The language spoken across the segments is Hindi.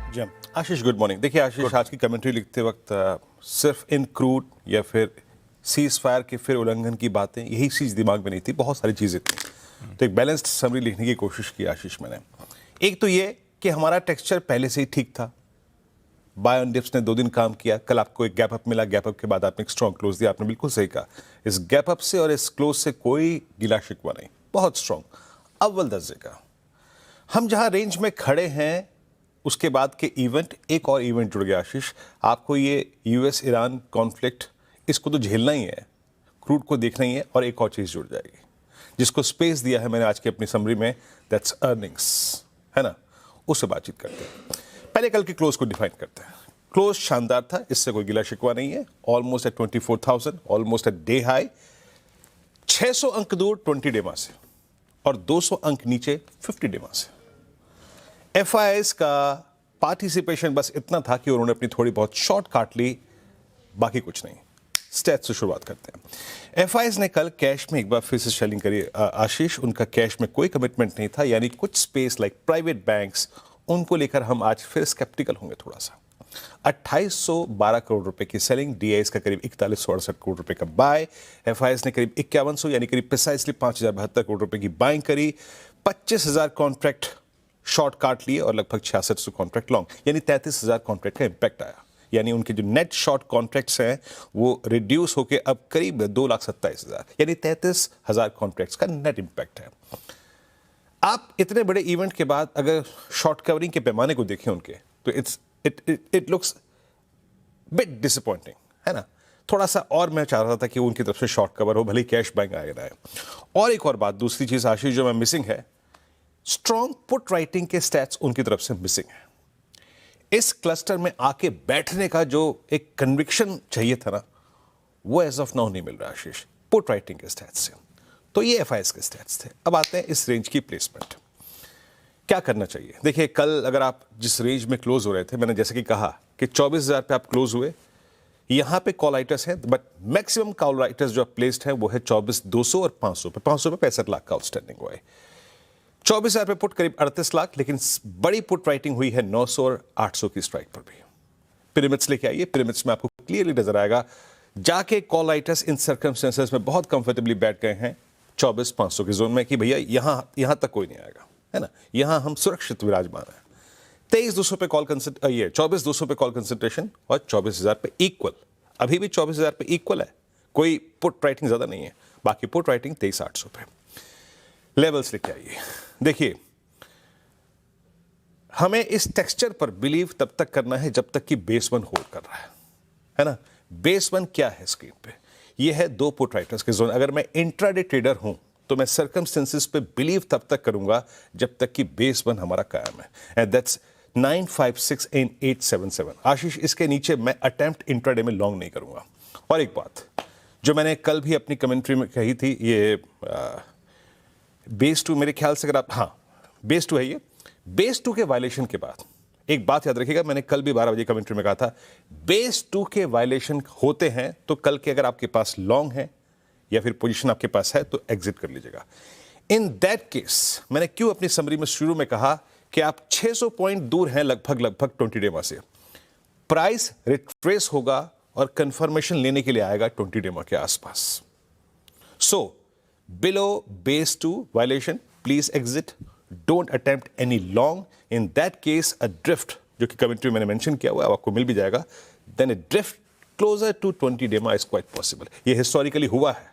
जी आशीष, गुड मॉर्निंग। देखिए आशीष, आज की कमेंट्री लिखते वक्त सिर्फ इन क्रूड या फिर सीज फायर के फिर उल्लंघन की बातें, यही चीज़ दिमाग में नहीं थी, बहुत सारी चीज़ें थी। तो एक बैलेंस्ड समरी लिखने की कोशिश की आशीष मैंने। एक तो ये कि हमारा टेक्सचर पहले से ही ठीक था, बाय ऑन डिप्स ने 2 दिन काम किया, कल आपको एक गैप अप मिला, गैप अप के बाद आपने एक स्ट्रॉन्ग क्लोज दिया। आपने बिल्कुल सही कहा, इस गैप अप से और इस क्लोज से कोई गिला शिकवा नहीं, बहुत स्ट्रॉन्ग अव्वल दर्जे का। हम जहां रेंज में खड़े हैं उसके बाद के इवेंट, एक और इवेंट जुड़ गया आशीष। आपको ये यूएस ईरान कॉन्फ्लिक्ट, इसको तो झेलना ही है, क्रूड को देखना ही है, और एक और चीज़ जुड़ जाएगी जिसको स्पेस दिया है मैंने आज की अपनी समरी में, दैट्स अर्निंग्स, है ना। उससे बातचीत करते हैं। पहले कल के क्लोज को डिफाइन करते हैं। क्लोज शानदार था, इससे कोई गिला शिकवा नहीं है। Almost at 24,000, almost at day high, 600 अंक दूर 20 डेमा से और 200 अंक नीचे 50 डेमा से। एफआईएस का पार्टिसिपेशन बस इतना था कि उन्होंने अपनी थोड़ी बहुत शॉर्ट काट ली, बाकी कुछ नहीं। स्टैट्स से शुरुआत करते हैं। एफआईएस ने कल कैश में एक बार फिर से शेलिंग करी आशीष। उनका कैश में कोई कमिटमेंट नहीं था, यानी कुछ स्पेस लाइक प्राइवेट बैंक्स, उनको लेकर हम आज फिर स्केप्टिकल होंगे थोड़ा सा। 2812 करोड़ रुपए की सेलिंग, डीआईएस का करीब 4168 करोड़ रुपए का बाय, एफआईएस ने करीब 5100 यानी करीब प्रिसाइसली 5072 करोड़ रुपए की बाइंग करी, 25,000 कॉन्ट्रैक्ट शॉर्ट काट लिए और लगभग 6600 कॉन्ट्रैक्ट लॉन्ग, यानी 33,000 कॉन्ट्रैक्ट का इंपैक्ट आया। यानी उनके जो नेट शॉर्ट कॉन्ट्रैक्ट्स हैं वो रिड्यूस होकर अब करीब 2,27,000, यानी 33,000 कॉन्ट्रैक्ट्स का नेट इंपैक्ट है। आप इतने बड़े इवेंट के बाद अगर शॉर्ट कवरिंग के पैमाने को देखें उनके, तो इट लुक्स बिट डिसअपॉइंटिंग, है ना। थोड़ा सा और मैं चाह रहा था कि उनकी तरफ से शॉर्ट कवर हो, भले कैश बाइंग आए ना आए। और एक और बात, दूसरी चीज आशीष जो मैं मिसिंग है, स्ट्रॉन्ग पुट राइटिंग के स्टैट्स उनकी तरफ से मिसिंग है। इस क्लस्टर में आके बैठने का जो एक कन्विक्शन चाहिए था ना, वो एज ऑफ नाउ नहीं मिल रहा आशीष, पुट राइटिंग के स्टैट्स से। तो ये एफआईएस के स्टैट्स थे। अब आते हैं इस रेंज की प्लेसमेंट, क्या करना चाहिए। देखिए कल अगर आप जिस रेंज में क्लोज हो रहे थे, मैंने जैसे कि कहा कि 24,000 पे आप क्लोज हुए, यहां पे कॉल राइटर्स हैं, बट मैक्सिमम कॉल राइटर्स जो प्लेस्ड है वो है 24,200 और 500 पे। 500 पे 65 लाख का आउटस्टैंडिंग हुआ है। 24,000 पे पुट करीब 38 लाख, लेकिन बड़ी पुट राइटिंग हुई है 900 और 800 की स्ट्राइक पर भी। पिरामिड्स लेके आइए, पिरामिड्स में आपको क्लियरली नजर आएगा, जाके कॉल राइटर्स इन सर्कमस्टेंसेस में बहुत कंफर्टेबली बैठ गए हैं 24,500 की जोन में कि भैया यहां तक कोई नहीं आएगा, है ना, यहां हम सुरक्षित विराजमान है। 23,200 पे कॉल 24,200 पे कॉल कंसंट्रेशन और 24,000 पे इक्वल। अभी भी 24,000 पे इक्वल है, कोई पुट राइटिंग ज्यादा नहीं है, बाकी पुट राइटिंग 23,800 पे। लेवल्स लेके आइए। देखिए हमें इस टेक्सचर पर बिलीव तब तक करना है जब तक कि बेस 1 होल्ड कर रहा है ना। बेस 1 क्या है स्क्रीन पे, ये है 2 पुट राइटर्स की जोन। अगर मैं इंट्राडे ट्रेडर हूं तो मैं सर्कमस्टेंसेस पे बिलीव तब तक करूंगा जब तक कि बेस 1 हमारा कायम है, एंड दैट्स 956 एंड 877। आशीष, इसके नीचे मैं अटेम्प्ट इंट्राडे में लॉन्ग नहीं करूंगा। और एक बात जो मैंने कल भी अपनी कमेंट्री में कही थी, ये बेस 2 मेरे ख्याल से, अगर आप, हाँ बेस 2 है ये, बेस 2 के वायलेशन के बाद एक बात याद रखिएगा, मैंने कल भी 12 बजे कमेंट्री में कहा था, बेस 2 के वायलेशन होते हैं तो कल के अगर आपके पास लॉन्ग है या फिर पोजीशन आपके पास है तो एग्जिट कर लीजिएगा। इन दैट केस मैंने क्यों अपनी समरी में शुरू में कहा कि आप 600 पॉइंट दूर हैं लगभग 20 डेमा से, प्राइस रिट्रेस होगा और कंफर्मेशन लेने के लिए आएगा 20 डेमा के आसपास। सो below base 2 violation, please exit. Don't attempt any long. In that case, a drift, जो कि कमेंट्री मैंने मेंशन किया हुआ है, आपको मिल भी जाएगा, then a drift closer to 20 DEMA is quite possible. ये हिस्टोरिकली हुआ है।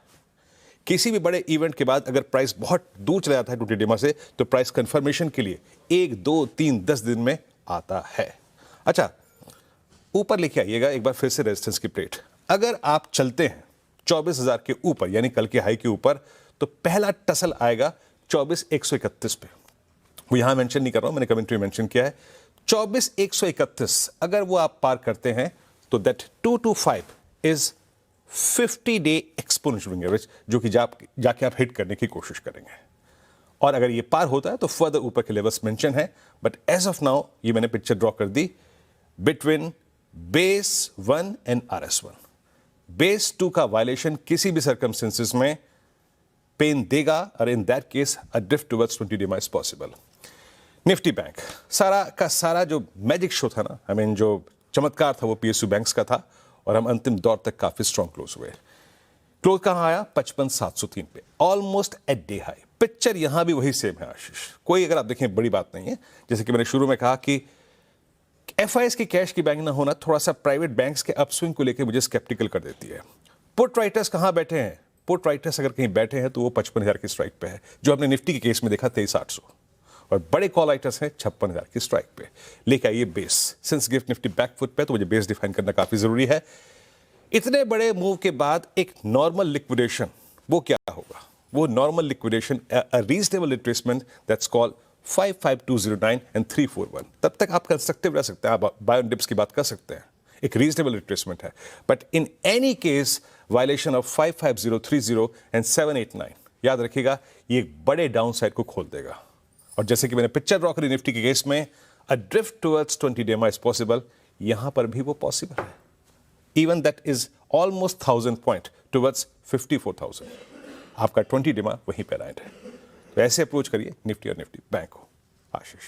किसी भी बड़े इवेंट के बाद अगर प्राइस बहुत दूर चला जाता है 20 DEMA से, तो प्राइस कंफर्मेशन के लिए 1, 2, 3, 10 दिन में आता है। अच्छा, ऊपर लेके आइएगा एक बार फिर से रेजिस्टेंस की प्लेट। अगर आप चलते हैं 24,000 के ऊपर, यानी कल के हाई के ऊपर, तो पहला टसल आएगा 24,131 पे। वो यहां मेंशन नहीं कर रहा हूं, मैंने कमेंट्री मेंशन किया है 24,131। अगर वो आप पार करते हैं तो that 225 is 50 day exponential moving average, जो कि जाके आप हिट करने की कोशिश करेंगे। और अगर ये पार होता है तो फर्दर ऊपर के लेवल्स मेंशन है, बट एज ऑफ नाउ ये मैंने पिक्चर ड्रॉ कर दी बिटवीन बेस 1 एंड RS1। बेस 2 का वायलेशन किसी भी सर्कमस्टेंसेस में पेन देगा, और in that case a drift towards 20 DEMA is possible. Nifty bank सारा का सारा जो मैजिक शो था ना, आई मीन जो चमत्कार था वो पीएसयू बैंक्स का था और हम अंतिम दौर तक काफी स्ट्रॉन्ग क्लोज हुए। क्लोज कहां आया? 55,703 पे, almost at day high. Picture यहां भी वही सेम है आशीष, कोई अगर आप देखें बड़ी बात नहीं है। जैसे कि मैंने शुरू में कहा कि एफआईएस की कैश की बैंक ना होना थोड़ा सा प्राइवेट बैंक्स के अपस्विंग को लेकर मुझे स्केप्टिकल कर देती है। पुट राइटर्स कहां बैठे हैं? पुट राइटर्स अगर कहीं बैठे हैं तो वो 55,000 की स्ट्राइक पे है, जो हमने निफ्टी के केस में देखा 23,800, और बड़े कॉल राइटर्स हैं 56,000 की स्ट्राइक पे। लेके आइए base, since gift Nifty back foot पे तो मुझे बेस डिफाइन करना काफी जरूरी है। इतने बड़े मूव के बाद एक नॉर्मल लिक्विडेशन, वो क्या होगा? वो normal liquidation, a reasonable retracement that's called 55209 and 341। तब तक आप कंस्ट्रक्टिव रह सकते हैं, आप बाय ऑन डिप्स की बात कर सकते हैं, एक रीजनेबल रिट्रेसमेंट है। But in any case violation of 55030 and 789, याद रखिएगा ये एक बड़े डाउन साइड को खोल देगा। और जैसे कि मैंने पिक्चर ड्रॉ करी निफ्टी के केस में, अ drift towards 20 day is possible, यहां पर भी वो पॉसिबल है। Even that is almost 1000 point towards 54,000। आपका 20 डे वहीं पे लैंड है। तो ऐसे अप्रोच करिए निफ्टी और निफ्टी बैंक को। आशीष।